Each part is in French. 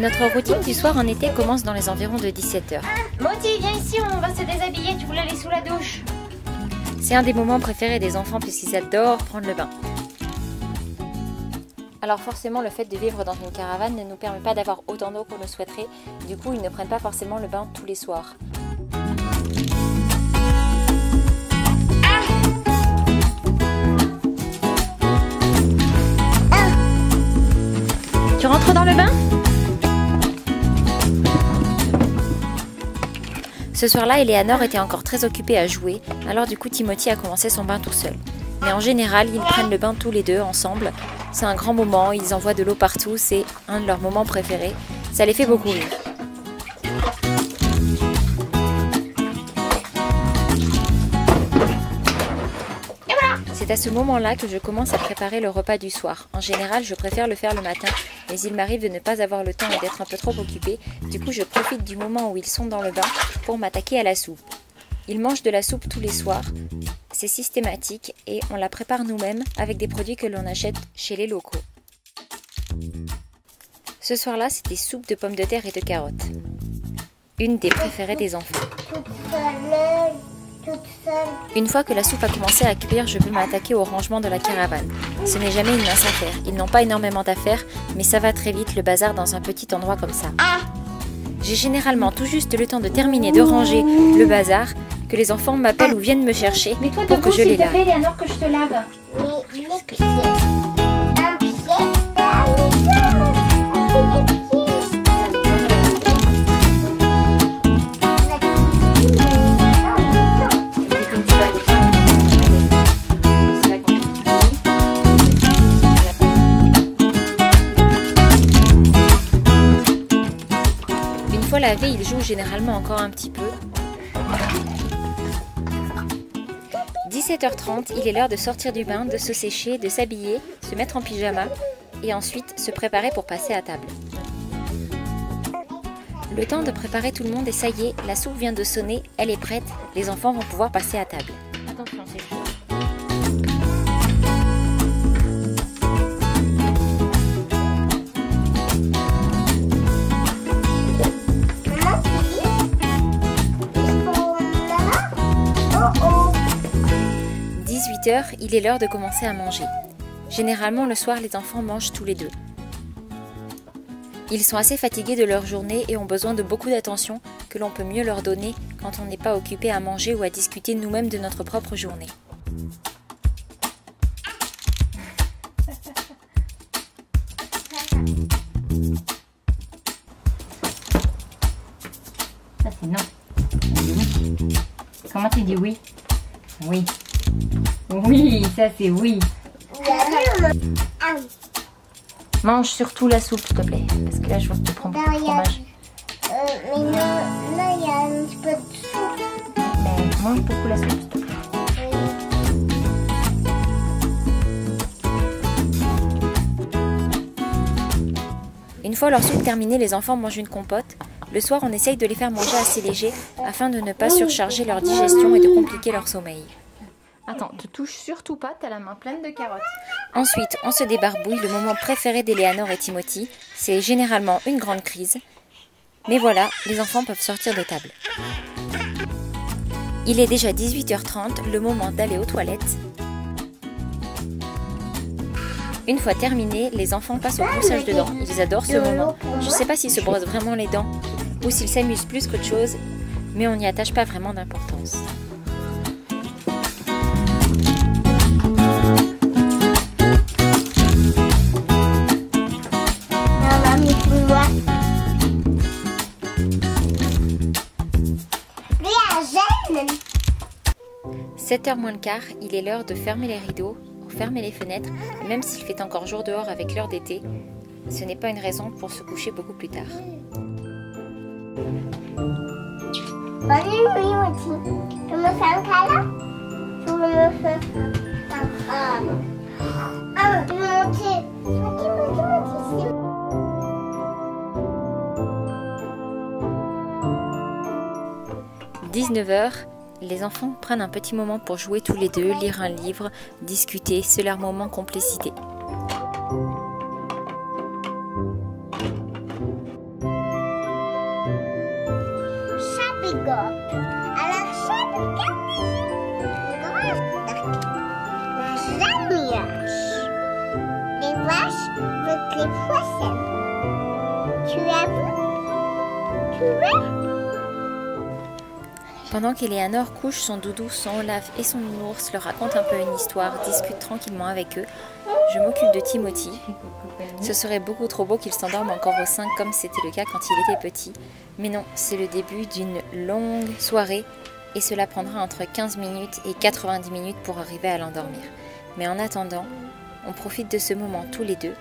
Notre routine du soir en été commence dans les environs de 17 h. Moti, viens ici, on va se déshabiller, tu voulais aller sous la douche. C'est un des moments préférés des enfants puisqu'ils adorent prendre le bain. Alors forcément, le fait de vivre dans une caravane ne nous permet pas d'avoir autant d'eau qu'on le souhaiterait. Du coup, ils ne prennent pas forcément le bain tous les soirs. Tu rentres dans le bain? Ce soir-là, Eleanor était encore très occupée à jouer, alors du coup Timothy a commencé son bain tout seul. Mais en général, ils prennent le bain tous les deux ensemble. C'est un grand moment, ils envoient de l'eau partout, c'est un de leurs moments préférés. Ça les fait beaucoup rire. C'est à ce moment-là que je commence à préparer le repas du soir. En général, je préfère le faire le matin, mais il m'arrive de ne pas avoir le temps et d'être un peu trop occupée. Du coup, je profite du moment où ils sont dans le bain pour m'attaquer à la soupe. Ils mangent de la soupe tous les soirs. C'est systématique et on la prépare nous-mêmes avec des produits que l'on achète chez les locaux. Ce soir-là, c'était soupe de pommes de terre et de carottes. Une des préférées des enfants. Une fois que la soupe a commencé à cuire, je peux m'attaquer au rangement de la caravane. Ce n'est jamais une mince affaire. Ils n'ont pas énormément d'affaires, mais ça va très vite le bazar dans un petit endroit comme ça. J'ai généralement tout juste le temps de terminer de ranger le bazar, que les enfants m'appellent ou viennent me chercher pour que je les lave. Eleanor, que je te lave. Une fois lavé, il joue généralement encore un petit peu. 17 h 30, il est l'heure de sortir du bain, de se sécher, de s'habiller, se mettre en pyjama et ensuite se préparer pour passer à table. Le temps de préparer tout le monde et ça y est, la soupe vient de sonner, elle est prête, les enfants vont pouvoir passer à table. Attention, c'est chaud. Il est l'heure de commencer à manger. Généralement, le soir, les enfants mangent tous les deux. Ils sont assez fatigués de leur journée et ont besoin de beaucoup d'attention que l'on peut mieux leur donner quand on n'est pas occupé à manger ou à discuter nous-mêmes de notre propre journée. Ça c'est non. Oui. Comment tu dis oui? Oui. Oui, ça c'est oui. Mange surtout la soupe, s'il te plaît, parce que là je vois que tu prends beaucoup de fromage. Mais non, là il y a un petit peu de soupe. Mais mange beaucoup la soupe, s'il te plaît. Une fois leur soupe terminée, les enfants mangent une compote. Le soir, on essaye de les faire manger assez léger afin de ne pas surcharger leur digestion et de compliquer leur sommeil. Attends, te touche surtout pas, t'as la main pleine de carottes. Ensuite, on se débarbouille, le moment préféré d'Eleanor et Timothy. C'est généralement une grande crise. Mais voilà, les enfants peuvent sortir de table. Il est déjà 18 h 30, le moment d'aller aux toilettes. Une fois terminé, les enfants passent au brossage de dents. Ils adorent ce moment. Je ne sais pas s'ils se brossent vraiment les dents ou s'ils s'amusent plus qu'autre chose, mais on n'y attache pas vraiment d'importance. Maman, 7 h moins le quart, il est l'heure de fermer les rideaux, fermer les fenêtres, et même s'il fait encore jour dehors avec l'heure d'été, ce n'est pas une raison pour se coucher beaucoup plus tard. Bonne nuit, Moti. Tu me fais un câlin? Tu me fais Moti. Moti. 19 h, les enfants prennent un petit moment pour jouer tous les deux, lire un livre, discuter, c'est leur moment complicité. gottes. Alors, chaque la vache. Les vaches avec les poissons. Tu as vu? Tu vois? Pendant qu'Eleanor couche son doudou, son Olaf et son nounours leur raconte un peu une histoire, discute tranquillement avec eux, je m'occupe de Timothy. Ce serait beaucoup trop beau qu'il s'endorme encore au sein comme c'était le cas quand il était petit. Mais non, c'est le début d'une longue soirée et cela prendra entre 15 minutes et 90 minutes pour arriver à l'endormir. Mais en attendant, on profite de ce moment tous les deux.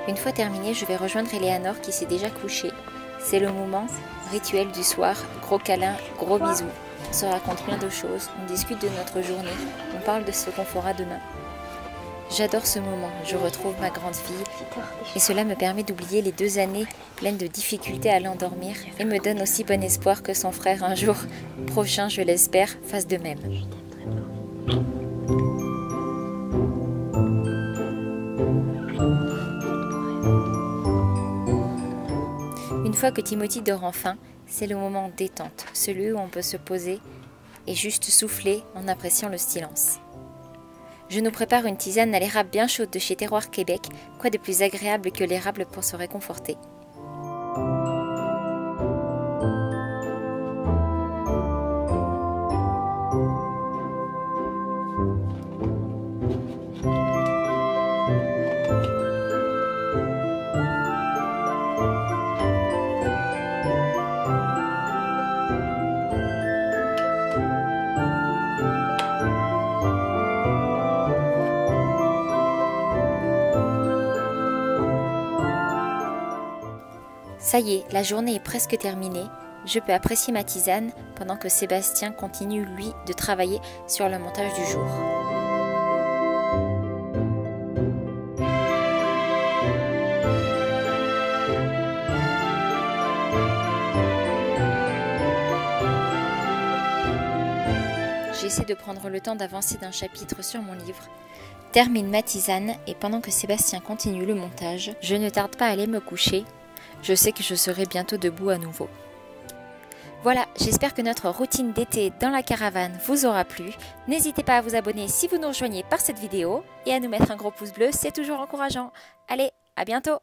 Une fois terminé, je vais rejoindre Eleanor qui s'est déjà couchée. C'est le moment rituel du soir, gros câlin, gros bisous. On se raconte plein de choses, on discute de notre journée, on parle de ce qu'on fera demain. J'adore ce moment, je retrouve ma grande fille et cela me permet d'oublier les 2 années pleines de difficultés à l'endormir et me donne aussi bon espoir que son frère un jour prochain, je l'espère, fasse de même. Une fois que Timothy dort enfin, c'est le moment détente, celui où on peut se poser et juste souffler en appréciant le silence. Je nous prépare une tisane à l'érable bien chaude de chez Terroir Québec, quoi de plus agréable que l'érable pour se réconforter. Ça y est, la journée est presque terminée. Je peux apprécier ma tisane pendant que Sébastien continue, lui, de travailler sur le montage du jour. J'essaie de prendre le temps d'avancer d'un chapitre sur mon livre. Termine ma tisane et pendant que Sébastien continue le montage, je ne tarde pas à aller me coucher. Je sais que je serai bientôt debout à nouveau. Voilà, j'espère que notre routine d'été dans la caravane vous aura plu. N'hésitez pas à vous abonner si vous nous rejoignez par cette vidéo et à nous mettre un gros pouce bleu, c'est toujours encourageant. Allez, à bientôt!